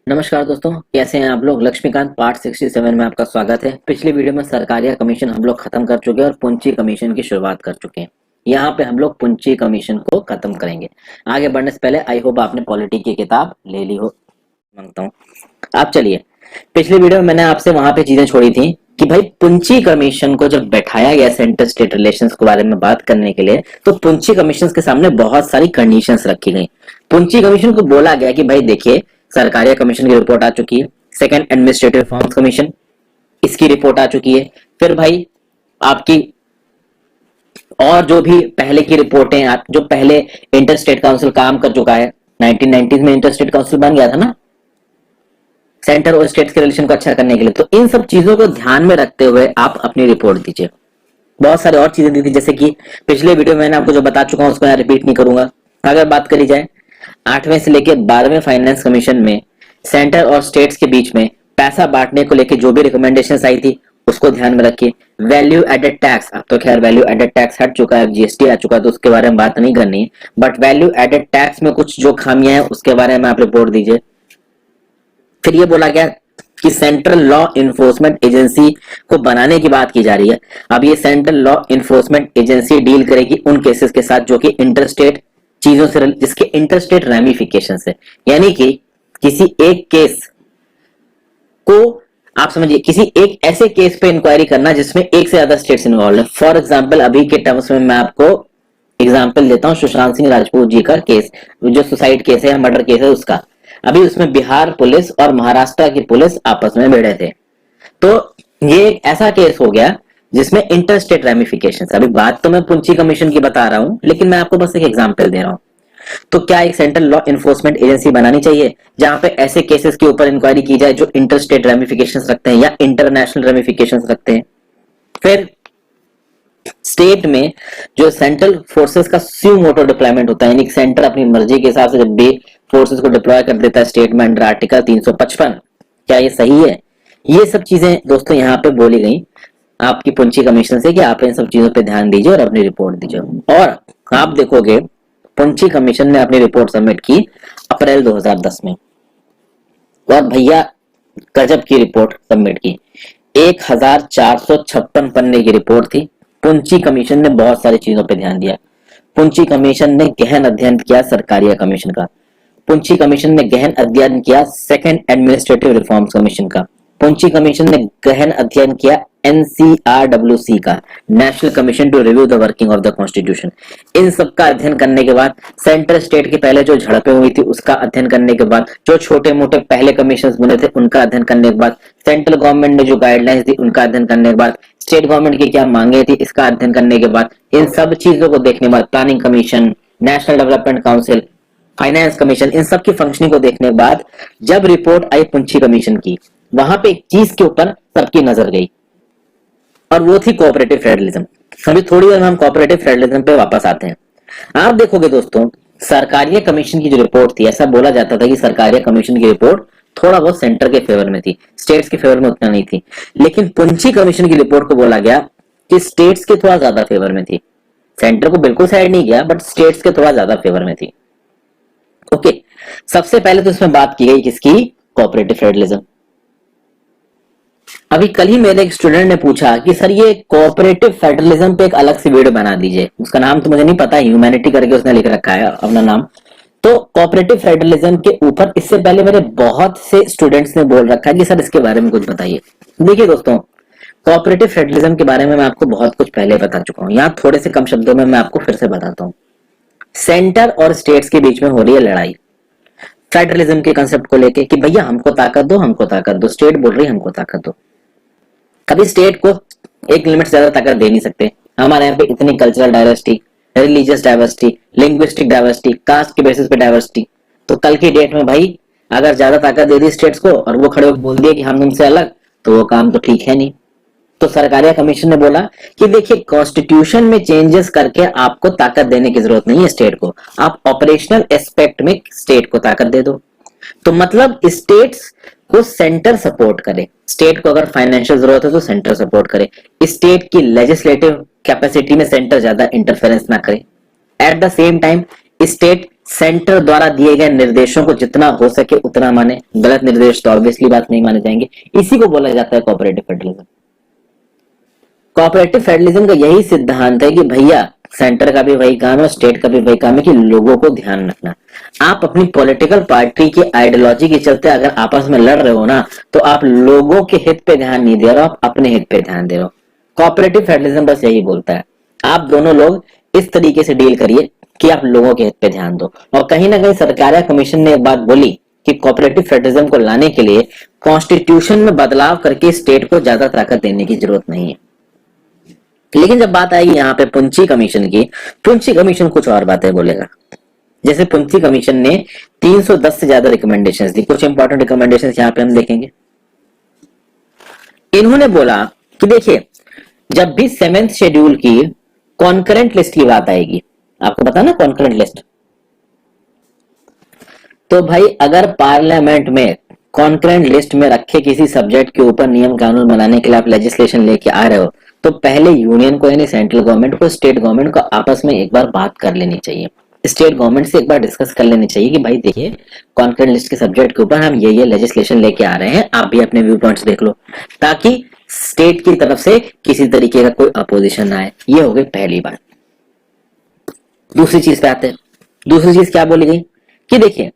नमस्कार दोस्तों, कैसे हैं आप लोग। लक्ष्मीकांत पार्ट 67 में आपका स्वागत है। पिछली वीडियो में सरकारिया कमीशन हम लोग खत्म कर चुके हैं और पूंजी कमीशन की शुरुआत कर चुके हैं। यहाँ पे हम लोग पूंजी कमीशन को खत्म करेंगे। आगे बढ़ने से पहले आई होप आपने पॉलिटी की किताब ले ली हो, मांगता हूँ। आप चलिए, पिछली वीडियो में मैंने आपसे वहां पे चीजें छोड़ी थी कि भाई पूंजी कमीशन को जब बैठाया गया सेंटर स्टेट रिलेशंस के बारे में बात करने के लिए, तो पूंजी कमीशन के सामने बहुत सारी कंडीशंस रखी गई। पूंजी कमीशन को बोला गया कि भाई देखिए, सरकारिया कमीशन की रिपोर्ट आ चुकी है, सेकंड एडमिनिस्ट्रेटिव रिफॉर्म्स कमीशन इसकी रिपोर्ट आ चुकी है, फिर भाई आपकी और जो भी पहले की रिपोर्टें जो पहले इंटर स्टेट काउंसिल काम कर चुका है, 1990 में इंटर स्टेट काउंसिल बन गया था ना सेंटर और स्टेट के रिलेशन को अच्छा करने के लिए। तो इन सब चीजों को ध्यान में रखते हुए आप अपनी रिपोर्ट दीजिए। बहुत सारी और चीजें दी थी, जैसे कि पिछले वीडियो में मैंने आपको जो बता चुका हूं उसको यहाँ रिपीट नहीं करूंगा। अगर बात करी जाए 8वें से लेकर 12वें फाइनेंस कमीशन में सेंटर और स्टेट्स के बीच में पैसा बांटने को लेकर जो भी रिकमेंडेशंस आई थी उसको ध्यान में रखिए। वैल्यू एडेड टैक्स, अब तो खैर वैल्यू एडेड टैक्स हट चुका है, जीएसटी आ चुका है, तो उसके बारे में बात नहीं करनी है, बट वैल्यू एडेड टैक्स में कुछ जो खामियां हैं उसके बारे में आप रिपोर्ट दीजिए। फिर ये बोला गया कि सेंट्रल लॉ इन्फोर्समेंट एजेंसी को बनाने की बात की जा रही है। अब ये central law enforcement agency deal करेगी उन केसेस के साथ जो कि इंटरस्टेट चीजों से, जिसके इंटरस्टेट रैमिफिकेशन है। यानी कि किसी एक केस को, आप समझिए, किसी एक ऐसे केस पे इंक्वायरी करना जिसमें एक से ज्यादा स्टेट्स इन्वॉल्व है। फॉर एग्जांपल अभी के टर्म्स में मैं आपको एग्जांपल देता हूं, सुशांत सिंह राजपूत जी का केस, जो सुसाइड केस है, मर्डर केस है उसका। अभी उसमें बिहार पुलिस और महाराष्ट्र की पुलिस आपस में भिड़े थे, तो ये एक ऐसा केस हो गया जिसमें इंटरस्टेट रैमिफिकेशन। अभी बात तो मैं पूंजी कमीशन की बता रहा हूं, लेकिन मैं आपको बस एक एग्जांपल दे रहा हूं। तो क्या एक सेंट्रल लॉ इन्फोर्समेंट एजेंसी बनानी चाहिए जहां पे ऐसे केसेस के ऊपर इंक्वायरी की जाए जो इंटरस्टेट रेमिफिकेशंस रखते हैं या इंटरनेशनल रेमिफिकेशंस रखते हैं। फिर स्टेट में जो सेंट्रल फोर्सेस का स्यू मोटो डिप्लॉयमेंट होता है, यानी सेंटर अपनी मर्जी के हिसाब से जब भी फोर्सेस को डिप्लॉय कर देता है स्टेट में अंडर आर्टिकल 355, क्या ये सही है? ये सब चीजें दोस्तों यहाँ पे बोली गई आपकी पूंजी कमीशन से कि आप इन सब चीजों पे ध्यान दीजिए और अपनी रिपोर्ट दीजिए। और आप देखोगे पूंजी कमीशन ने अपनी रिपोर्ट सबमिट की अप्रैल 2010 में, और भैया गजब की रिपोर्ट सबमिट की। 1456 पन्ने की रिपोर्ट थी। पूंजी कमीशन ने बहुत सारी चीजों पर ध्यान दिया। पूंजी कमीशन ने गहन अध्ययन किया सरकारिया कमीशन का। पूंजी कमीशन ने गहन अध्ययन किया सेकंड एडमिनिस्ट्रेटिव रिफॉर्म्स कमीशन का। पूंजी कमीशन ने गहन अध्ययन किया एनसीआरडब्ल्यूसी का, national commission to review the working of the constitution. इन सब का अध्ययन करने के बाद, सेंटर स्टेट के पहले जो झड़पें हुई थी उसका अध्ययन करने के बाद, जो छोटे मोटे पहले कमीशन बने थे उनका अध्ययन करने के बाद, सेंट्रल गवर्नमेंट ने जो गाइडलाइंस दी उनका अध्ययन करने के बाद, स्टेट गवर्नमेंट की क्या मांगे थी इसका अध्ययन करने के बाद, इन सब चीजों को देखने के बाद, planning commission, national development council, finance commission, इन सब की फंक्शनिंग को देखने के बाद जब रिपोर्ट आई पूंजी कमीशन की, वहां पे एक चीज के ऊपर सबकी नजर गई और वो थी कोऑपरेटिव फेडरलिज्म। अभी थोड़ी देर में हम कोऑपरेटिव फेडरलिज्म पे वापस आते हैं। आप देखोगे दोस्तों, सरकारिया कमीशन की जो रिपोर्ट थी, ऐसा बोला जाता था कि सरकारिया कमीशन की रिपोर्ट थोड़ा बहुत सेंटर के फेवर में थी, स्टेट्स के फेवर में उतना नहीं थी। लेकिन पूंजी कमीशन की रिपोर्ट को बोला गया कि स्टेट्स के थोड़ा ज्यादा फेवर में थी। सेंटर को बिल्कुल साइड नहीं किया, बट स्टेट्स के थोड़ा ज्यादा फेवर में थी। ओके, सबसे पहले तो इसमें बात की गई किसकी? Cooperative federalism. अभी कल ही मेरे एक स्टूडेंट ने पूछा कि सर ये कोऑपरेटिव फेडरलिज्म पे एक अलग से वीडियो बना दीजिए। उसका नाम तो मुझे नहीं पता, ह्यूमैनिटी करके उसने लिख रखा है अपना नाम। तो कोऑपरेटिव फेडरलिज्म के ऊपर इससे पहले मेरे बहुत से स्टूडेंट्स ने बोल रखा है कि सर इसके बारे में कुछ बताइए। देखिए दोस्तों, कोऑपरेटिव फेडरलिज्म के बारे में मैं आपको बहुत कुछ पहले बता चुका हूँ, यहाँ थोड़े से कम शब्दों में मैं आपको फिर से बताता हूँ। सेंटर और स्टेट्स के बीच में हो रही है लड़ाई फेडरलिज्म के कंसेप्ट को लेके कि भैया हमको ताकत दो, हमको ताकत दो। स्टेट बोल रही है हमको ताकत दो। कभी स्टेट को एक लिमिट से ज्यादा ताकत दे नहीं सकते। हमारे यहाँ पे इतनी cultural diversity, religious diversity, linguistic diversity, caste के बेसिस पे डाइवर्सिटी, तो कल की डेट में भाई अगर ज्यादा ताकत दे दी स्टेट्स को और वो खड़े होकर बोल दिए कि हम तुमसे अलग, तो वो काम तो ठीक है नहीं। तो सरकारिया कमीशन ने बोला कि देखिए, कॉन्स्टिट्यूशन में चेंजेस करके आपको ताकत देने की जरूरत नहीं है स्टेट को, आप ऑपरेशनल एस्पेक्ट में स्टेट को ताकत दे दो। तो मतलब स्टेट्स को सेंटर सपोर्ट करे, स्टेट को अगर फाइनेंशियल जरूरत है तो सेंटर सपोर्ट करे, स्टेट की लेजिस्लेटिव कैपेसिटी में सेंटर ज्यादा इंटरफेरेंस ना करे। At the same time state centre द्वारा दिए गए निर्देशों को जितना हो सके उतना माने, गलत निर्देश तो ऑब्वियसली बात नहीं माने जाएंगे। इसी को बोला जाता है कोऑपरेटिव फेडरलिज्म। कोऑपरेटिव फेडरलिज्म का यही सिद्धांत है कि भैया सेंटर का भी वही काम है, स्टेट का भी वही काम है कि लोगों को ध्यान रखना। आप अपनी पॉलिटिकल पार्टी की आइडियोलॉजी के चलते अगर आपस में लड़ रहे हो ना, तो आप लोगों के हित पे ध्यान नहीं दे रहे हो, आप अपने हित पे ध्यान दे रहे हो। कोऑपरेटिव फेडरलिज्म बस यही बोलता है, आप दोनों लोग इस तरीके से डील करिए कि आप लोगों के हित पे ध्यान दो। और कहीं ना कहीं सरकारिया कमीशन ने एक बात बोली कि कोऑपरेटिव फेडरलिज्म को लाने के लिए कॉन्स्टिट्यूशन में बदलाव करके स्टेट को ज्यादा ताकत देने की जरूरत नहीं है। लेकिन जब बात आएगी यहाँ पे पुंची कमीशन की, पुंची कमीशन कुछ और बातें बोलेगा। जैसे पुंची कमीशन ने 310 से ज्यादा रिकमेंडेशंस दी। कुछ इंपॉर्टेंट रिकमेंडेशंस यहाँ पे हम देखेंगे। इन्होंने बोला कि देखिए, जब भी 7th शेड्यूल की कॉन्करेंट लिस्ट की बात आएगी, आपको पता ना कॉन्करेंट लिस्ट, तो भाई अगर पार्लियामेंट में कॉन्करेंट लिस्ट में रखे किसी सब्जेक्ट के ऊपर नियम कानून बनाने के लिए आप लेजिस्लेशन लेके आ रहे हो, तो पहले यूनियन को यानी सेंट्रल गवर्नमेंट को स्टेट गवर्नमेंट को आपस में एक बार बात कर लेनी चाहिए। स्टेट गवर्नमेंट से एक बार डिस्कस कर लेनी चाहिए कि भाई देखिए, कॉन्करेंट लिस्ट के सब्जेक्ट के ऊपर हम ये लेजिस्लेशन लेके आ रहे हैं, आप भी अपने व्यू पॉइंट्स देख लो, ताकि स्टेट की तरफ से किसी तरीके का कोई अपोजिशन ना आए। ये हो गई पहली बात। दूसरी चीज पे आते हैं। दूसरी चीज क्या बोली गई कि देखिए,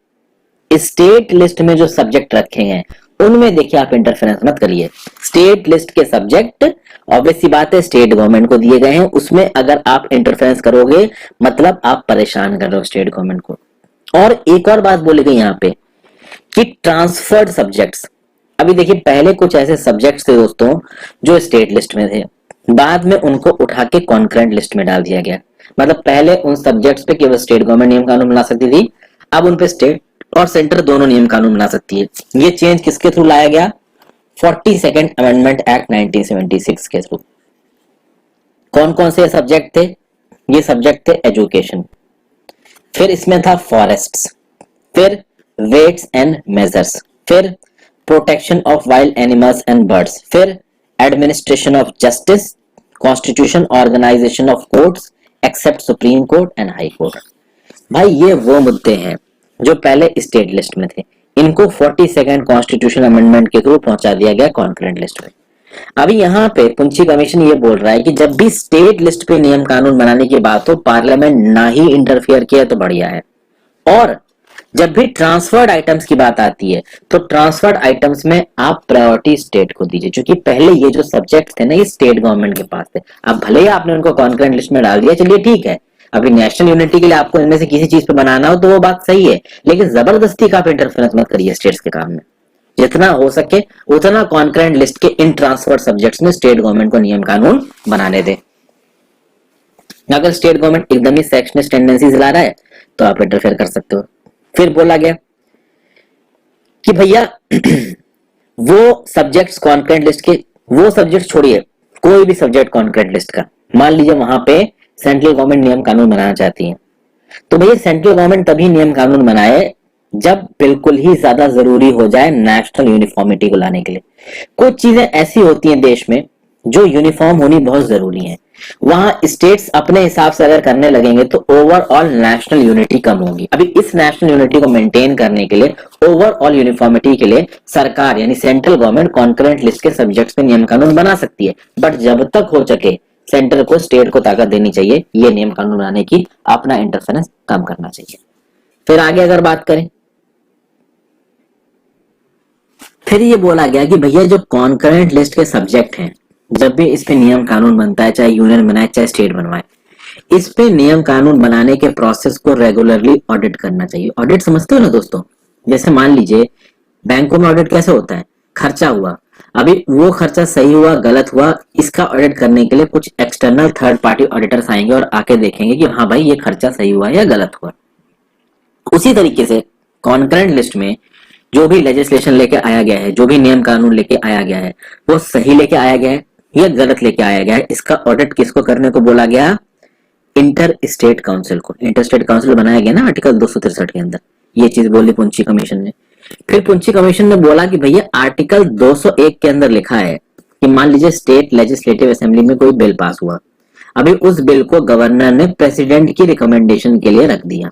स्टेट लिस्ट में जो सब्जेक्ट रखे हैं उनमें देखिए आप इंटरफेरेंस मत करिए। स्टेट लिस्ट के सब्जेक्ट ऑब्वियस सी बात है स्टेट गवर्नमेंट को दिए गए हैं, उसमें अगर आप इंटरफेरेंस करोगे मतलब आप परेशान कर रहे हो स्टेट गवर्नमेंट को। और एक और बात बोली गई यहाँ पे कि ट्रांसफर्ड सब्जेक्ट्स, अभी देखिए पहले कुछ ऐसे सब्जेक्ट्स थे दोस्तों जो स्टेट लिस्ट में थे, बाद में उनको उठा के कॉन्करेंट लिस्ट में डाल दिया गया। मतलब पहले उन सब्जेक्ट्स पे केवल स्टेट गवर्नमेंट नियम कानून बना सकती थी, अब उन पे स्टेट और सेंटर दोनों नियम कानून बना सकती है। ये चेंज किसके थ्रू लाया गया? 42nd अमेंडमेंट एक्ट 1976 के थ्रू। कौन कौन से सब्जेक्ट थे? ये सब्जेक्ट थे एजुकेशन, फिर इसमें था फॉरेस्ट्स, फिर वेट्स एंड मेजर्स, फिर protection of wild animals and birds, फिर administration of justice, constitution, organisation of courts except supreme court and high court. भाई ये वो मुद्दे हैं जो पहले स्टेट लिस्ट में थे, इनको 42nd कॉन्स्टिट्यूशन अमेंडमेंट के थ्रू पहुंचा दिया गया कॉन्करेंट लिस्ट में। अभी यहाँ पे पुंची कमीशन ये बोल रहा है कि जब भी स्टेट लिस्ट पे नियम कानून बनाने की बात हो, पार्लियामेंट ना ही इंटरफियर किया तो बढ़िया है। और जब भी ट्रांसफर्ड आइटम्स की बात आती है तो ट्रांसफर्ड आइटम्स में आप प्रायोरिटी स्टेट को दीजिए, क्योंकि पहले ये जो सब्जेक्ट थे ना ये स्टेट गवर्नमेंट के पास थे। अब भले ही आपने उनको कॉन्करेंट लिस्ट में डाल दिया, चलिए ठीक है, अभी नेशनल यूनिटी के लिए आपको इनमें से किसी चीज पे बनाना हो तो वो बात सही है, लेकिन जबरदस्ती का आप इंटरफेरेंस मत करिए स्टेट्स के काम में। जितना हो सके उतना कॉन्करेंट लिस्ट के इन ट्रांसफर्ड सब्जेक्ट्स में स्टेट गवर्नमेंट को नियम कानून बनाने दे। अगर स्टेट गवर्नमेंट एकदम ही सेक्शनिस्ट टेंडेंसीज ला रहा है तो आप इंटरफेयर कर सकते हो। फिर बोला गया कि भैया वो सब्जेक्ट्स कॉन्करेंट लिस्ट के, वो सब्जेक्ट छोड़िए, कोई भी सब्जेक्ट कॉन्करेंट लिस्ट का, मान लीजिए वहां पे सेंट्रल गवर्नमेंट नियम कानून बनाना चाहती है, तो भैया सेंट्रल गवर्नमेंट तभी नियम कानून बनाए जब बिल्कुल ही ज्यादा जरूरी हो जाए नेशनल यूनिफॉर्मिटी को लाने के लिए। कुछ चीजें ऐसी होती हैं देश में जो यूनिफॉर्म होनी बहुत जरूरी है, वहां स्टेट्स अपने हिसाब से अगर करने लगेंगे तो ओवरऑल नेशनल यूनिटी कम होगी। अभी इस नेशनल यूनिटी को मेंटेन करने के लिए, ओवरऑल यूनिफॉर्मिटी के लिए सरकार यानी सेंट्रल गवर्नमेंट कॉन्करेंट लिस्ट के सब्जेक्ट्स में नियम कानून बना सकती है, बट जब तक हो सके सेंटर को स्टेट को ताकत देनी चाहिए ये नियम कानून बनाने की, अपना इंटरफेरेंस कम करना चाहिए। फिर आगे अगर बात करें, फिर ये बोला गया कि भैया जो कॉन्करेंट लिस्ट के सब्जेक्ट हैं, जब भी इस पे नियम कानून बनता है, चाहे यूनियन बनाए चाहे स्टेट बनवाए, इस पे नियम कानून बनाने के प्रोसेस को रेगुलरली ऑडिट करना चाहिए। ऑडिट समझते हो ना दोस्तों? जैसे मान लीजिए बैंकों में ऑडिट कैसे होता है, खर्चा हुआ, अभी वो खर्चा सही हुआ गलत हुआ, इसका ऑडिट करने के लिए कुछ एक्सटर्नल थर्ड पार्टी ऑडिटर्स आएंगे और आके देखेंगे कि हाँ भाई ये खर्चा सही हुआ या गलत हुआ। उसी तरीके से कॉन्करेंट लिस्ट में जो भी लेजिस्लेशन लेके आया गया है, जो भी नियम कानून लेके आया गया है, वो सही लेके आया गया है या गलत लेके आया गया है, इसका ऑडिट किसको करने को बोला गया? इंटर स्टेट काउंसिल को। इंटर स्टेट काउंसिल बनाया गया ना आर्टिकल 263 के अंदर, ये चीज बोली पुंची कमीशन ने। फिर पुंची कमीशन ने बोला कि भैया आर्टिकल 201 के अंदर लिखा है कि मान लीजिए स्टेट लेजिस्लेटिव असेंबली में कोई बिल पास हुआ, अभी उस बिल को गवर्नर ने प्रेसिडेंट की रिकमेंडेशन के लिए रख दिया।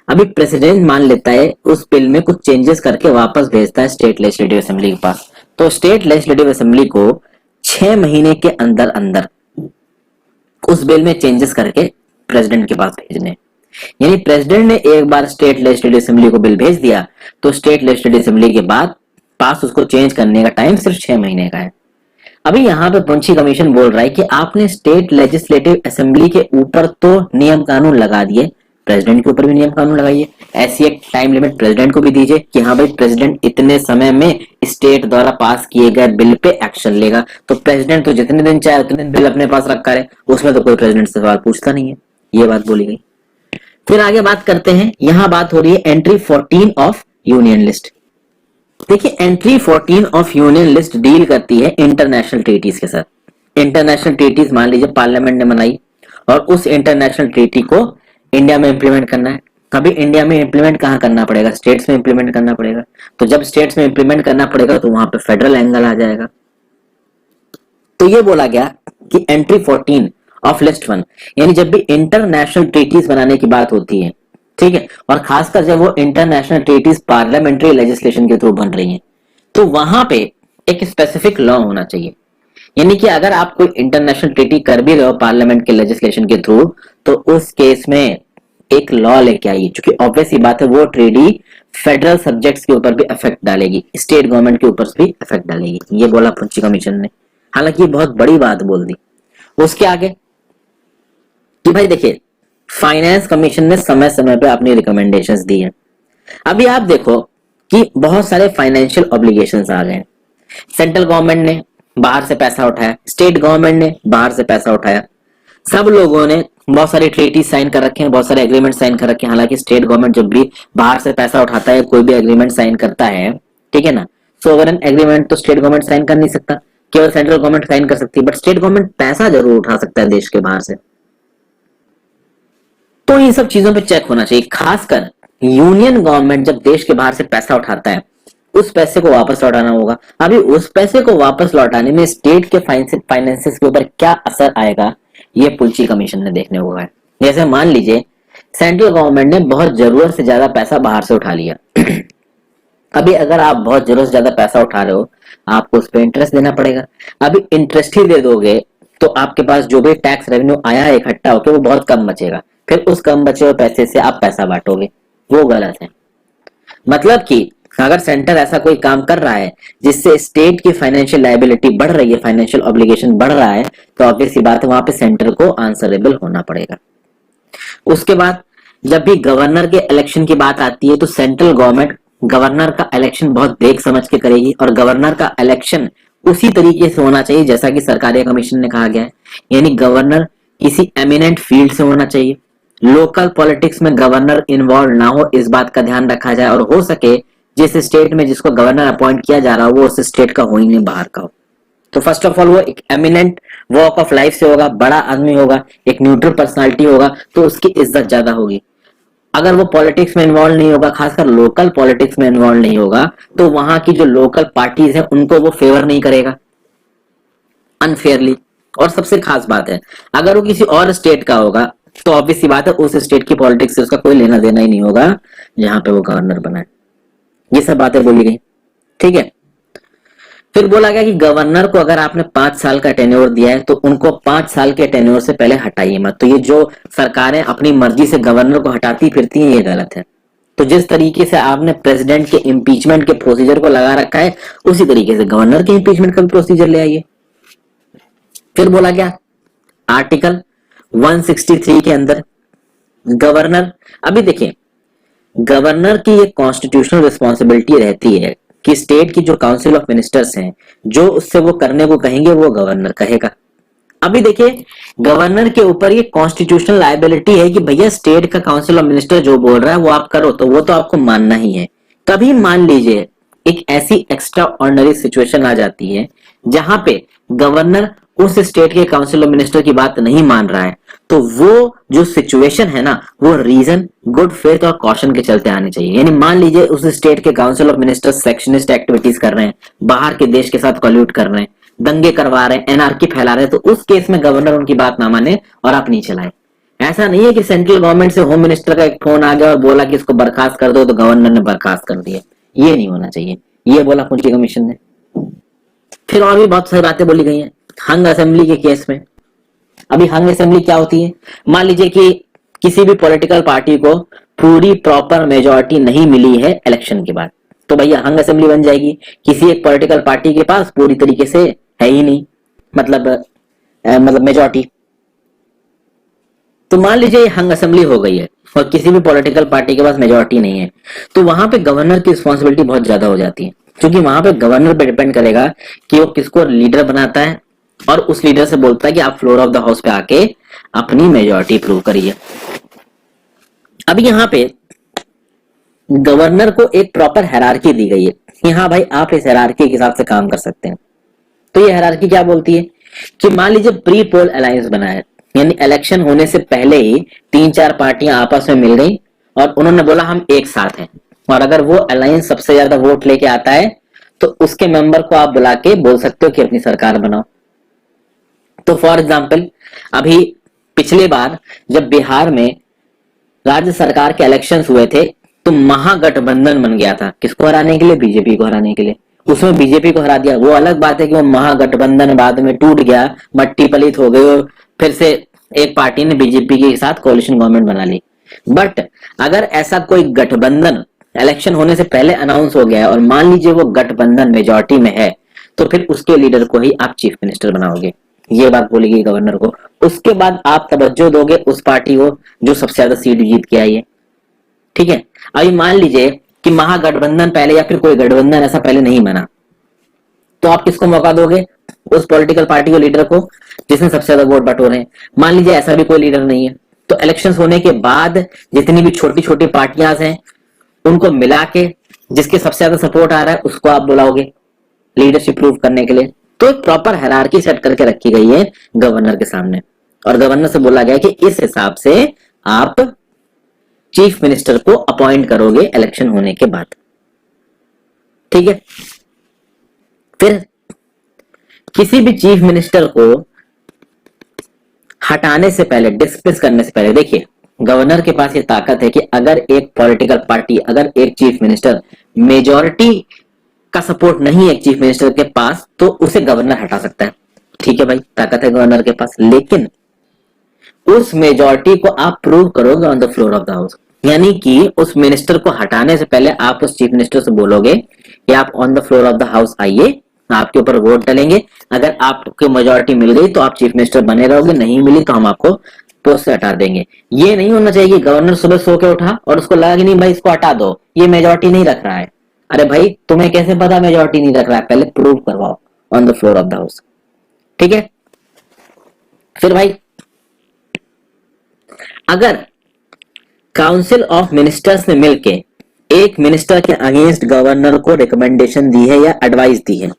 अभी प्रेसिडेंट मान लेता है उस बिल में कुछ चेंजेस करके वापस भेजता है स्टेट लेजिस्लेटिव असेंबली के पास, तो स्टेट लेजिस्लेटिव असेंबली को 6 महीने के अंदर अंदर उस बिल में चेंजेस करके प्रेसिडेंट के पास भेजने। यानी प्रेसिडेंट ने एक बार स्टेट लेजिस्लेटिव असेंबली को बिल भेज दिया तो स्टेट लेजिस्लेटिव असेंबली के बाद पास उसको चेंज करने का टाइम सिर्फ 6 महीने का है। अभी यहाँ पे पुंछी कमीशन बोल रहा है कि आपने स्टेट लेजिस्लेटिव असेंबली के ऊपर तो नियम कानून लगा दिए, प्रेसिडेंट के ऊपर भी नियम कानून लगाइए, ऐसी एक टाइम लिमिट प्रेसिडेंट को भी दीजिए कि हाँ भाई प्रेसिडेंट इतने समय में स्टेट द्वारा पास किए गए बिल पे एक्शन लेगा। तो प्रेसिडेंट तो जितने दिन चाहे उतने दिन बिल अपने पास रखा है, उसमें तो कोई प्रेसिडेंट से सवाल पूछता नहीं है। ये बात बोली गई। फिर आगे बात करते हैं, यहाँ बात हो रही है एंट्री 14 ऑफ यूनियन लिस्ट। देखिए entry 14 of union list deal करती है इंटरनेशनल ट्रीटीज के साथ। इंटरनेशनल ट्रीटीज मान लीजिए पार्लियामेंट ने बनाई और उस इंटरनेशनल ट्रीटी को इंडिया में इंप्लीमेंट करना है। कभी इंडिया में इंप्लीमेंट कहाँ करना पड़ेगा? स्टेट्स में इंप्लीमेंट करना पड़ेगा। तो जब स्टेट्स में इंप्लीमेंट करना पड़ेगा तो वहां पे फेडरल एंगल आ जाएगा। तो ये बोला गया कि एंट्री 14 ऑफ लिस्ट 1, यानी जब भी इंटरनेशनल ट्रीटीज बनाने की बात होती है, ठीक है, और खासकर जब वो इंटरनेशनल ट्रीटीज पार्लियामेंट्री लेजिस्लेशन के थ्रू बन रही हैं, तो वहां पे एक स्पेसिफिक लॉ होना चाहिए। यानी कि अगर आप कोई इंटरनेशनल ट्रीटी कर भी रहे हो पार्लियामेंट के लेजिस्लेशन के थ्रू, तो उस केस में एक लॉ लेके आइए, क्योंकि ऑब्वियस ही बात है वो ट्रीटी फेडरल सब्जेक्ट्स के ऊपर भी इफेक्ट डालेगी, स्टेट गवर्नमेंट के ऊपर भी इफेक्ट डालेगी। ये बोला पुंछी कमीशन ने, हालांकि ये बहुत बड़ी बात बोल दी। उसके आगे कि भाई देखिए फाइनेंस कमीशन ने समय समय पे अपनी रिकमेंडेशंस दी है। अभी आप देखो कि बहुत सारे फाइनेंशियल ऑब्लिगेशंस आ गए हैं। सेंट्रल गवर्नमेंट ने बाहर से पैसा उठाया, स्टेट गवर्नमेंट ने बाहर से पैसा उठाया, सब लोगों ने बहुत सारे ट्रीटी साइन कर रखे हैं, बहुत सारे एग्रीमेंट साइन कर रखे हैं। हालांकि स्टेट गवर्नमेंट जब भी बाहर से पैसा उठाता है, कोई भी एग्रीमेंट साइन करता है, ठीक है ना, सोवरेन एग्रीमेंट तो स्टेट गवर्नमेंट साइन कर नहीं सकता, केवल सेंट्रल गवर्नमेंट साइन कर सकती है, बट स्टेट गवर्नमेंट पैसा जरूर उठा सकता है देश के बाहर से। तो इन सब चीजों पे चेक होना चाहिए। खासकर यूनियन गवर्नमेंट जब देश के बाहर से पैसा उठाता है, उस पैसे को वापस लौटाना होगा। अभी उस पैसे को वापस लौटाने में स्टेट के फाइनेंसेस के ऊपर क्या असर आएगा, ये पुंछी कमीशन ने देखने को है। जैसे मान लीजिए सेंट्रल गवर्नमेंट ने बहुत जरूरत से ज्यादा पैसा बाहर से उठा लिया। अभी अगर आप बहुत जरूरत से ज्यादा पैसा उठा रहे हो, आपको उस पर इंटरेस्ट देना पड़ेगा। अभी इंटरेस्ट ही दे दोगे तो आपके पास जो भी टैक्स रेवेन्यू आया है इकट्ठा होकर, वो बहुत कम बचेगा। फिर उस कम बचे हुए पैसे से आप पैसा बांटोगे, वो गलत है। मतलब कि अगर सेंटर ऐसा कोई काम कर रहा है जिससे स्टेट की फाइनेंशियल लायबिलिटी बढ़ रही है, फाइनेंशियल ऑब्लिगेशन बढ़ रहा है, तो ऑब्वियस सी बात है वहां पे सेंटर को आंसरेबल होना पड़ेगा। उसके बाद जब भी गवर्नर के इलेक्शन की बात आती है, तो सेंट्रल गवर्नमेंट गवर्नर का इलेक्शन बहुत देख समझ के करेगी, और गवर्नर का इलेक्शन उसी तरीके से होना चाहिए जैसा कि सरकारी कमीशन ने कहा गया है। यानी गवर्नर किसी एमिनेंट फील्ड से होना चाहिए, लोकल पॉलिटिक्स में गवर्नर इन्वॉल्व ना हो, इस बात का ध्यान रखा जाए, और हो सके जिस स्टेट में जिसको गवर्नर अपॉइंट किया जा रहा हो वो उस स्टेट का हो ही नहीं, बाहर का हो। तो फर्स्ट ऑफ ऑल वो एक एमिनेंट वॉक ऑफ लाइफ से होगा, बड़ा आदमी होगा, एक न्यूट्रल पर्सनालिटी होगा, तो उसकी इज्जत ज्यादा होगी। अगर वो पॉलिटिक्स में इन्वॉल्व नहीं होगा, खासकर लोकल पॉलिटिक्स में इन्वॉल्व नहीं होगा, तो वहां की जो लोकल पार्टीज है उनको वो फेवर नहीं करेगा अनफेयरली। और सबसे खास बात है, अगर वो किसी और स्टेट का होगा तो ऑब्वियस सी बात है उस स्टेट की पॉलिटिक्स से उसका कोई लेना देना ही नहीं होगा जहां पे वो गवर्नर बना है। ये सब बातें बोली गई, ठीक है। फिर बोला गया कि गवर्नर को अगर आपने 5 साल का टेन्योर दिया है तो उनको 5 साल के टेन्योर से पहले हटाइए मत। तो ये जो सरकारें अपनी मर्जी से गवर्नर को हटाती फिरती हैं, ये गलत है। तो जिस तरीके से आपने प्रेसिडेंट के इम्पीचमेंट के प्रोसीजर को लगा रखा है, उसी तरीके से गवर्नर के इम्पीचमेंट का भी प्रोसीजर ले आइए। फिर बोला गया आर्टिकल 163 के अंदर गवर्नर, अभी देखिए गवर्नर की ये कॉन्स्टिट्यूशनल रिस्पॉन्सिबिलिटी रहती है कि स्टेट की जो काउंसिल ऑफ मिनिस्टर्स हैं, जो उससे वो करने को कहेंगे वो गवर्नर कहेगा। अभी देखिए गवर्नर के ऊपर ये कॉन्स्टिट्यूशनल लायबिलिटी है कि भैया स्टेट का काउंसिल ऑफ मिनिस्टर जो बोल रहा है वो आप करो, तो वो तो आपको मानना ही है। कभी मान लीजिए एक ऐसी एक्स्ट्रा ऑर्डिनरी सिचुएशन आ जाती है जहां पे गवर्नर उस स्टेट के काउंसिल ऑफ मिनिस्टर की बात नहीं मान रहा है, तो वो जो सिचुएशन है ना, वो रीजन गुड फेथ और कॉशन के चलते आने चाहिए। यानी मान लीजिए उस स्टेट के काउंसिल ऑफ मिनिस्टर सेक्शनिस्ट एक्टिविटीज कर रहे हैं, बाहर के देश के साथ कॉल्यूट कर रहे हैं, दंगे करवा रहे हैं, एनआरकी फैला रहे हैं, तो उस केस में गवर्नर उनकी बात ना माने और आप नहीं चलाए। ऐसा नहीं है कि सेंट्रल गवर्नमेंट से होम मिनिस्टर का एक फोन आ गया और बोला कि इसको बर्खास्त कर दो, तो गवर्नर ने बर्खास्त कर दिया। ये नहीं होना चाहिए, ये बोला पूंजी कमीशन ने। फिर और भी बहुत सारी बातें बोली गई हैं हंग असेंबली के केस में। अभी हंग असेंबली क्या होती है? मान लीजिए कि किसी भी पॉलिटिकल पार्टी को पूरी प्रॉपर मेजोरिटी नहीं मिली है इलेक्शन के बाद, तो भैया हंग असेंबली बन जाएगी। किसी एक पॉलिटिकल पार्टी के पास पूरी तरीके से है ही नहीं, मतलब मेजोरिटी। तो मान लीजिए ये हंग असेंबली हो गई है और किसी भी पॉलिटिकल पार्टी के पास मेजोरिटी नहीं है, तो वहां पे गवर्नर की रिस्पॉन्सिबिलिटी बहुत ज्यादा हो जाती है, क्योंकि वहां पे गवर्नर पे डिपेंड करेगा कि वो किसको लीडर बनाता है और उस लीडर से बोलता है कि आप फ्लोर ऑफ द हाउस पे आके अपनी मेजोरिटी प्रूव करिए। अब यहाँ पे गवर्नर को एक प्रॉपर हायरार्की दी गई है कि हाँ भाई आप इस हायरार्की के हिसाब से काम कर सकते हैं। तो ये हायरार्की क्या बोलती है कि मान लीजिए प्री पोल अलायंस बना है, यानी इलेक्शन होने से पहले ही 3-4 पार्टियां आपस में मिल गई और उन्होंने बोला हम एक साथ हैं, और अगर वो अलायंस सबसे ज्यादा वोट लेके आता है तो उसके मेंबर को आप बुला के बोल सकते हो कि अपनी सरकार बनाओ। तो फॉर एग्जाम्पल अभी पिछले बार जब बिहार में राज्य सरकार के इलेक्शंस हुए थे तो महागठबंधन बन गया था, किसको हराने के लिए? बीजेपी को हराने के लिए। उसमें बीजेपी को हरा दिया। वो अलग बात है कि वो महागठबंधन बाद में टूट गया, मट्टी पलित हो गई और फिर से एक पार्टी ने बीजेपी के साथ कोalition गवर्नमेंट बना ली। बट अगर ऐसा कोई गठबंधन इलेक्शन होने से पहले अनाउंस हो गया है और मान लीजिए वो गठबंधन मेजोरिटी में है, तो फिर उसके लीडर को ही आप चीफ मिनिस्टर बनाओगे, ये बात बोली गई गवर्नर को। उसके बाद आप तवज्जो दोगे उस पार्टी को जो सबसे ज्यादा सीट जीत के आई है, ठीक है। अभी मान लीजिए कि महागठबंधन पहले या फिर कोई गठबंधन ऐसा पहले नहीं बना, तो आप किसको मौका दोगे? उस पॉलिटिकल पार्टी को, लीडर को जिसने सबसे ज्यादा वोट बटोरे हैं। मान लीजिए ऐसा भी कोई लीडर नहीं है, तो इलेक्शंस होने के बाद जितनी भी छोटी छोटी पार्टियां हैं उनको मिला के जिसके सबसे ज्यादा सपोर्ट आ रहा है उसको आप बुलाओगे लीडरशिप प्रूव करने के लिए। तो एक प्रॉपर हायरार्की सेट करके रखी गई है गवर्नर के सामने, और गवर्नर से बोला गया है कि इस हिसाब से आप चीफ मिनिस्टर को अपॉइंट करोगे इलेक्शन होने के बाद, ठीक है। फिर किसी भी चीफ मिनिस्टर को हटाने से पहले, डिस्मिस करने से पहले, देखिए गवर्नर के पास ये ताकत है कि अगर एक पॉलिटिकल पार्टी, अगर एक चीफ मिनिस्टर मेजॉरिटी का सपोर्ट नहीं है एक चीफ मिनिस्टर के पास, तो उसे गवर्नर हटा सकता है, ठीक है भाई, ताकत है गवर्नर के पास। लेकिन उस मेजॉरिटी को आप प्रूव करोगे on the floor of the house, यानी कि उस मिनिस्टर को हटाने से पहले आप उस चीफ मिनिस्टर से बोलोगे कि आप on the floor of the house आइए, आपके ऊपर वोट डालेंगे, अगर आपको मेजॉरिटी मिल गई तो आप चीफ मिनिस्टर बने रहोगे, नहीं मिली तो हम आपको पोस्ट से हटा देंगे। ये नहीं होना चाहिए कि गवर्नर सुबह सो के उठा और उसको लगा कि नहीं भाई इसको हटा दो, ये मेजॉरिटी नहीं रख रहा है। अरे भाई तुम्हें कैसे पता मेजॉरिटी नहीं रख रहा है? पहले प्रूव करवाओ on the floor of the house, ठीक है। फिर भाई अगर काउंसिल ऑफ मिनिस्टर्स ने मिलके एक मिनिस्टर के अगेंस्ट गवर्नर को रिकमेंडेशन दी है या एडवाइस दी है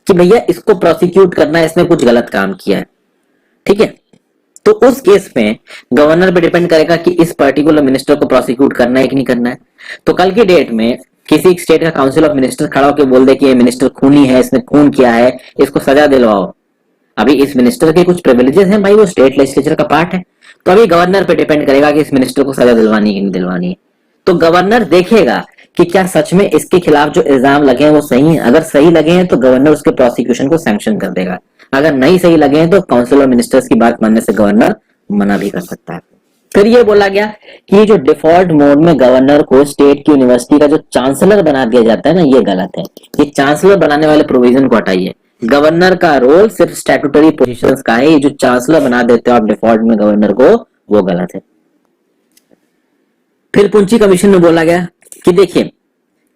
कि भैया इसको प्रोसिक्यूट करना है, इसने कुछ गलत काम किया है, ठीक है, तो उस केस में गवर्नर पे डिपेंड करेगा कि इस पर्टिकुलर मिनिस्टर को प्रोसिक्यूट करना है कि नहीं करना है। तो कल की डेट में किसी स्टेट का काउंसिल ऑफ मिनिस्टर खड़ा होकर बोल दे कि ये मिनिस्टर खूनी है, इसने खून किया है, इसको सजा दिलवाओ। अभी इस मिनिस्टर के कुछ प्रिविलेजेस हैं भाई, वो स्टेट लेजिस्लेचर का पार्ट है, तो अभी गवर्नर पे डिपेंड करेगा कि इस मिनिस्टर को सजा दिलवानी है कि नहीं दिलवानी है। तो गवर्नर देखेगा कि क्या सच में इसके खिलाफ जो इल्जाम लगे हैं वो सही है। अगर सही लगे हैं तो गवर्नर उसके प्रोसिक्यूशन को सैंक्शन कर देगा, अगर नहीं सही लगे हैं तो काउंसिल ऑफ मिनिस्टर्स की बात मानने से गवर्नर मना भी कर सकता है। फिर ये बोला गया कि ये जो डिफॉल्ट मोड में गवर्नर को स्टेट की यूनिवर्सिटी का जो चांसलर बना दिया जाता है ना, ये गलत है। ये चांसलर बनाने वाले प्रोविजन को हटाइए। गवर्नर का रोल सिर्फ स्टैट्यूटरी पोजीशंस का है, ये जो चांसलर बना देते हो आप डिफॉल्ट में गवर्नर को, वो गलत है। फिर पुंची कमीशन में बोला गया कि देखिए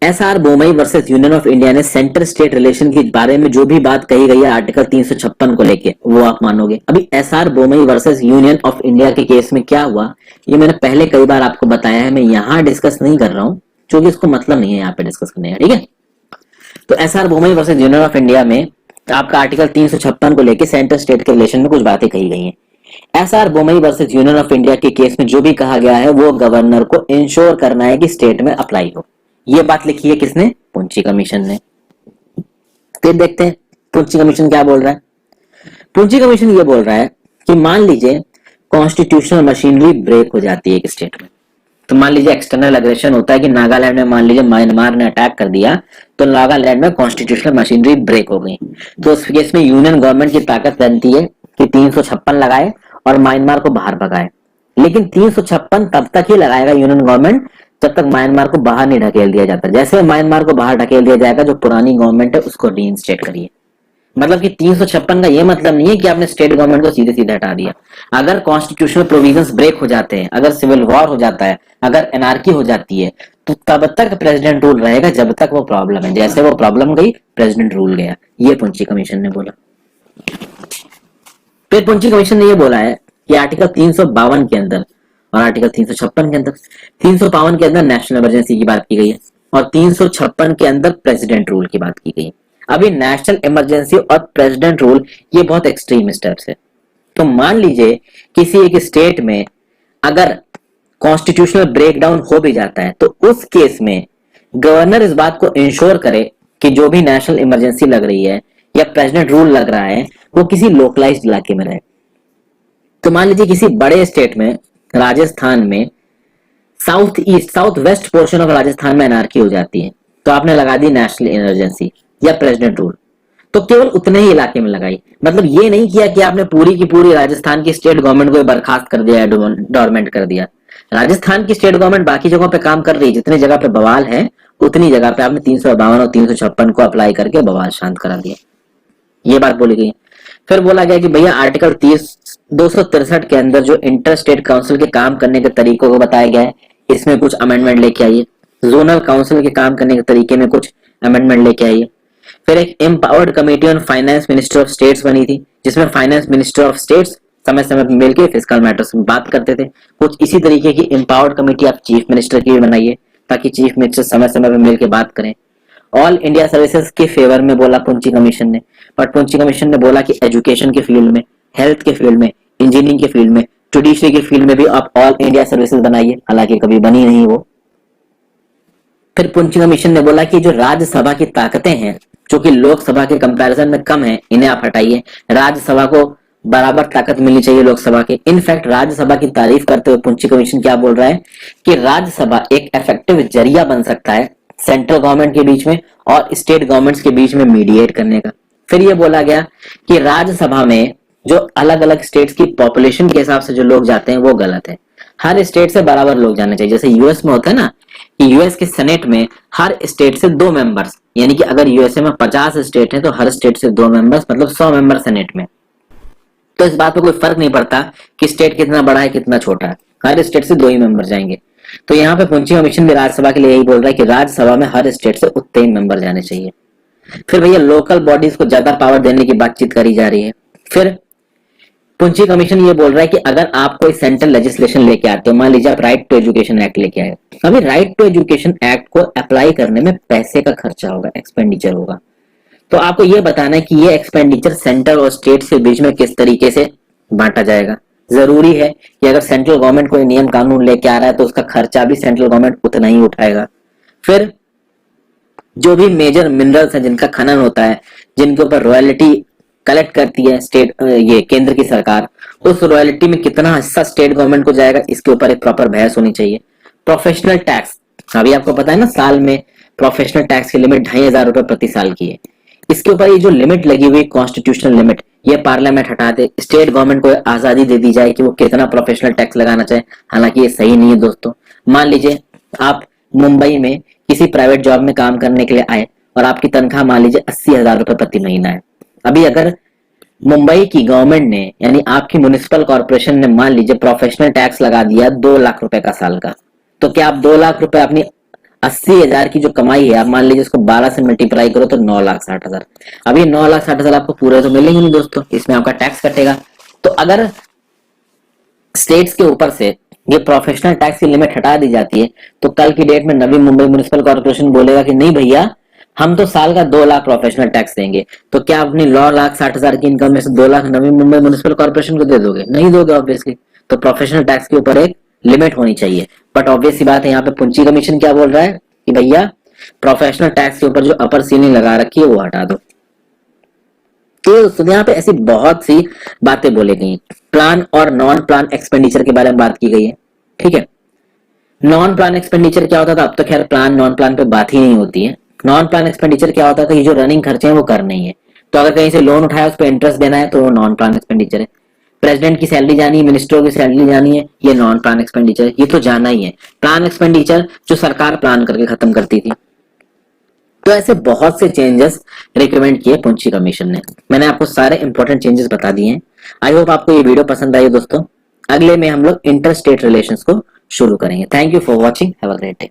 SR Bommai versus union of India ने सेंटर स्टेट रिलेशन के बारे में जो भी बात कही गई है आर्टिकल 356 को लेके, वो आप मानोगे। अभी SR Bommai versus union of India के केस में क्या हुआ, ये मैंने पहले कई बार आपको बताया है, मैं यहां डिस्कस नहीं कर रहा हूं क्योंकि इसको मतलब नहीं है यहाँ पे डिस्कस करने का, ठीक है। तो SR Bommai versus union of India में आपका आर्टिकल 356 को लेके सेंटर स्टेट के रिलेशन में कुछ बातें कही गई हैं। SR Bommai versus union of India के केस में जो भी कहा गया है वो गवर्नर को इंश्योर करना है कि स्टेट में अप्लाई हो। ये बात लिखी है किसने? पुंची कमीशन ने। फिर देखते हैं पुंची कमीशन क्या बोल रहा है। पुंची कमीशन ये बोल रहा है कि मान लीजिए कॉन्स्टिट्यूशनल मशीनरी ब्रेक हो जाती है एक स्टेट में। तो मान लीजिए एक्सटर्नल अग्रेशन होता है कि नागालैंड में मान लीजिए म्यांमार ने अटैक कर दिया, तो नागालैंड में कॉन्स्टिट्यूशनल मशीनरी ब्रेक हो गई। तो उस केस में यूनियन गवर्नमेंट की ताकत बनती है कि 356 लगाए और म्यांमार को बाहर भगाए। लेकिन 356 तब तक ही लगाएगा यूनियन गवर्नमेंट जब तक म्यांमार को बाहर नहीं ढकेल दिया जाता। जैसे म्यांमार को बाहर ढकेल दिया जाएगा, जो पुरानी गवर्नमेंट है उसको रीइंस्टेट करिए। मतलब कि 356 का ये मतलब नहीं है कि आपने स्टेट गवर्नमेंट को सीधे सीधे हटा दिया। अगर कॉन्स्टिट्यूशनल प्रोविजंस ब्रेक हो जाते हैं, अगर सिविल वॉर हो जाता है, अगर एनार्की हो जाती है, तो तब तक प्रेसिडेंट रूल रहेगा जब तक वो प्रॉब्लम है। जैसे वो प्रॉब्लम गई, प्रेसिडेंट रूल गया। ये पुंची कमीशन ने बोला। फिर पुंची कमीशन ने ये बोला है कि आर्टिकल 352 के अंदर और आर्टिकल 356 के अंदर, 352 के अंदर नेशनल इमरजेंसी की बात की गई है और 356 के अंदर प्रेसिडेंट रूल की बात की गई है। अभी नेशनल इमरजेंसी और प्रेसिडेंट रूल ये बहुत एक्सट्रीम स्टेप्स है। तो मान लीजिए किसी एक स्टेट में अगर कॉन्स्टिट्यूशनल ब्रेकडाउन हो भी जाता है, तो उस केस में गवर्नर इस बात को इंश्योर करे कि जो भी नेशनल इमरजेंसी लग रही है या प्रेसिडेंट रूल लग रहा है वो किसी लोकलाइज्ड इलाके में रहे। तो मान लीजिए किसी बड़े स्टेट में, राजस्थान में, south west portion of Rajasthan में एनार्की हो जाती है, तो आपने लगा दी नेशनल इमरजेंसी या प्रेसिडेंट रूल, तो केवल उतने ही इलाके में लगाई। मतलब ये नहीं किया कि आपने पूरी की पूरी राजस्थान की स्टेट गवर्नमेंट को बर्खास्त कर दिया, डोरमेंट कर दिया। राजस्थान की स्टेट गवर्नमेंट बाकी जगहों पे काम कर रही है, जितनी जगह पे बवाल है उतनी जगह पे आपने 352 और 356 को अप्लाई करके बवाल शांत करा दिया। ये बात बोली गई। फिर बोला गया कि भैया आर्टिकल 263 के अंदर जो इंटर स्टेट काउंसिल के काम करने के तरीकों को बताया गया है, इसमें कुछ अमेंडमेंट लेके आइए। जोनल काउंसिल के काम करने के तरीके में कुछ अमेंडमेंट लेके आइए। फिर एक empowered committee on finance minister of states बनी थी, जिसमें फाइनेंस मिनिस्टर ऑफ स्टेट्स समय समय पर मिलकर फिस्कल मैटर्स में बात करते थे। कुछ इसी तरीके की एम्पावर्ड कमेटी आप चीफ मिनिस्टर की भी बनाइए, ताकि चीफ मिनिस्टर समय समय पर मिलकर बात करें। ऑल इंडिया सर्विसेज के फेवर में बोला पुंची कमीशन ने, बट पुंची कमीशन ने बोला कि एजुकेशन के फील्ड में, हेल्थ के फील्ड में, इंजीनियरिंग के फील्ड में, जुडिशरी के फील्ड में भी आप ऑल इंडिया सर्विसेज बनाइए। हालांकि कभी बनी नहीं वो। फिर पुंची कमीशन ने बोला कि जो राज्यसभा की ताकतें हैं, जो कि लोकसभा के कंपैरिजन में कम है, इन्हें आप हटाइए। राज्यसभा को बराबर ताकत मिलनी चाहिए लोकसभा के। इनफैक्ट राज्यसभा की तारीफ करते हुए पुंची कमीशन क्या बोल रहा है कि राज्यसभा एक इफेक्टिव जरिया बन सकता है सेंट्रल गवर्नमेंट के बीच में और स्टेट गवर्नमेंट्स के बीच में मीडिएट करने का। फिर ये बोला गया कि राज्यसभा में जो अलग अलग स्टेट्स की पॉपुलेशन के हिसाब से जो लोग जाते हैं वो गलत है। हर स्टेट से बराबर लोग जाने चाहिए। जैसे यूएस में होता है ना कि यूएस के सेनेट में हर स्टेट से 2 मेंबर्स, यानी कि अगर यूएसए में 50 स्टेट है तो हर स्टेट से 2 मेंबर्स, मतलब 100 मेंबर सेनेट में। तो इस बात पे कोई फर्क नहीं पड़ता कि स्टेट कितना बड़ा है कितना छोटा है, हर स्टेट से 2 ही मेंबर जाएंगे। तो यहाँ पे पुंची कमीशन भी राज्यसभा के लिए यही बोल रहा है कि राज्यसभा में हर स्टेट से उतने ही मेंबर जाने चाहिए। फिर भैया लोकल बॉडीज को ज्यादा पावर देने की बातचीत करी जा रही है। फिर पुंची कमीशन ये बोल रहा है कि अगर आप कोई सेंट्रल लेजिस्लेशन लेके आते हो, मान लीजिए आप राइट टू एजुकेशन एक्ट लेके आए, अभी राइट टू एजुकेशन एक्ट को अप्लाई करने में पैसे का खर्चा होगा, एक्सपेंडिचर होगा। तो आपको ये बताना है कि ये एक्सपेंडिचर सेंट्रल और स्टेट के बीच में किस तरीके से बांटा जाएगा। जरूरी है कि अगर सेंट्रल गवर्नमेंट कोई नियम कानून लेके आ रहा है तो उसका खर्चा भी सेंट्रल गवर्नमेंट उतना ही उठाएगा। फिर जो भी मेजर मिनरल्स हैं जिनका खनन होता है, जिनके ऊपर रॉयल्टी कलेक्ट करती है स्टेट, ये केंद्र की सरकार, उस रॉयल्टी में कितना हिस्सा स्टेट गवर्नमेंट को जाएगा, इसके ऊपर एक प्रॉपर बहस होनी चाहिए। प्रोफेशनल टैक्स, अभी आपको पता है ना साल में प्रोफेशनल टैक्स की लिमिट 2500 रुपए प्रति साल की है। इसके ऊपर ये जो लिमिट लगी हुई कॉन्स्टिट्यूशनल लिमिट, ये पार्लियामेंट हटा दे, स्टेट गवर्नमेंट को आजादी दे दी जाए कि वो कितना प्रोफेशनल टैक्स लगाना चाहे। हालांकि ये सही नहीं है दोस्तों। मान लीजिए आप मुंबई में किसी प्राइवेट जॉब में काम करने के लिए आए और आपकी तनख्वाह मान लीजिए 80,000 रुपए प्रति महीना है। अभी अगर मुंबई की गवर्नमेंट ने, यानी आपकी म्युनिसिपल कॉर्पोरेशन ने मान लीजिए प्रोफेशनल टैक्स लगा दिया 2 लाख रुपए का साल का, तो क्या आप 2 लाख रुपए अपनी 80,000 की जो कमाई है, आप मान लीजिए इसको 12 से मल्टीप्लाई करो तो 9,60,000। अभी 9,60,000 आपको पूरे तो मिलेंगे नहीं दोस्तों, इसमें आपका टैक्स कटेगा। तो अगर स्टेट्स के ऊपर से ये प्रोफेशनल टैक्स की लिमिट हटा दी जाती है, तो कल की डेट में नवी मुंबई म्युनिसिपल कॉर्पोरेशन बोलेगा कि नहीं भैया हम तो साल का 2 लाख प्रोफेशनल टैक्स देंगे। तो क्या अपनी 9,60,000 की इनकम में से 2 लाख नवी मुंबई म्युनिसिपल कॉर्पोरेशन को दे दोगे? नहीं दोगे ऑब्वियसली। तो प्रोफेशनल टैक्स के ऊपर एक लिमिट होनी चाहिए। बट ऑब्वियस सी बात है, यहाँ पे पुंची कमीशन क्या बोल रहा है कि भैया प्रोफेशनल टैक्स के ऊपर जो अपर सीलिंग लगा रखी है वो हटा दो। तो यहाँ पे ऐसी बहुत सी बातें बोली गई। प्लान और नॉन प्लान एक्सपेंडिचर के बारे में बात की गई है। ठीक है, नॉन प्लान एक्सपेंडिचर क्या होता था? अब तो खैर प्लान नॉन प्लान पे बात ही नहीं होती है। नॉन प्लान एक्सपेंडिचर क्या होता था? ये जो रनिंग खर्चे हैं वो करने ही है। तो अगर कहीं से लोन उठाया उस पर इंटरेस्ट देना है तो वो नॉन प्लान एक्सपेंडिचर है। प्रेसिडेंट की सैलरी जानी है, मिनिस्टरों की सैलरी जानी है, ये नॉन प्लान एक्सपेंडिचर है, ये तो जाना ही है। प्लान एक्सपेंडिचर जो सरकार प्लान करके खत्म करती थी। तो ऐसे बहुत से चेंजेस रिकमेंड किए पुंची कमीशन ने। मैंने आपको सारे इंपॉर्टेंट चेंजेस बता दिए हैं। आई होप आपको ये वीडियो पसंद आई दोस्तों। अगले में हम लोग इंटर स्टेट रिलेशंस को शुरू करेंगे। Thank you for watching, have a great day.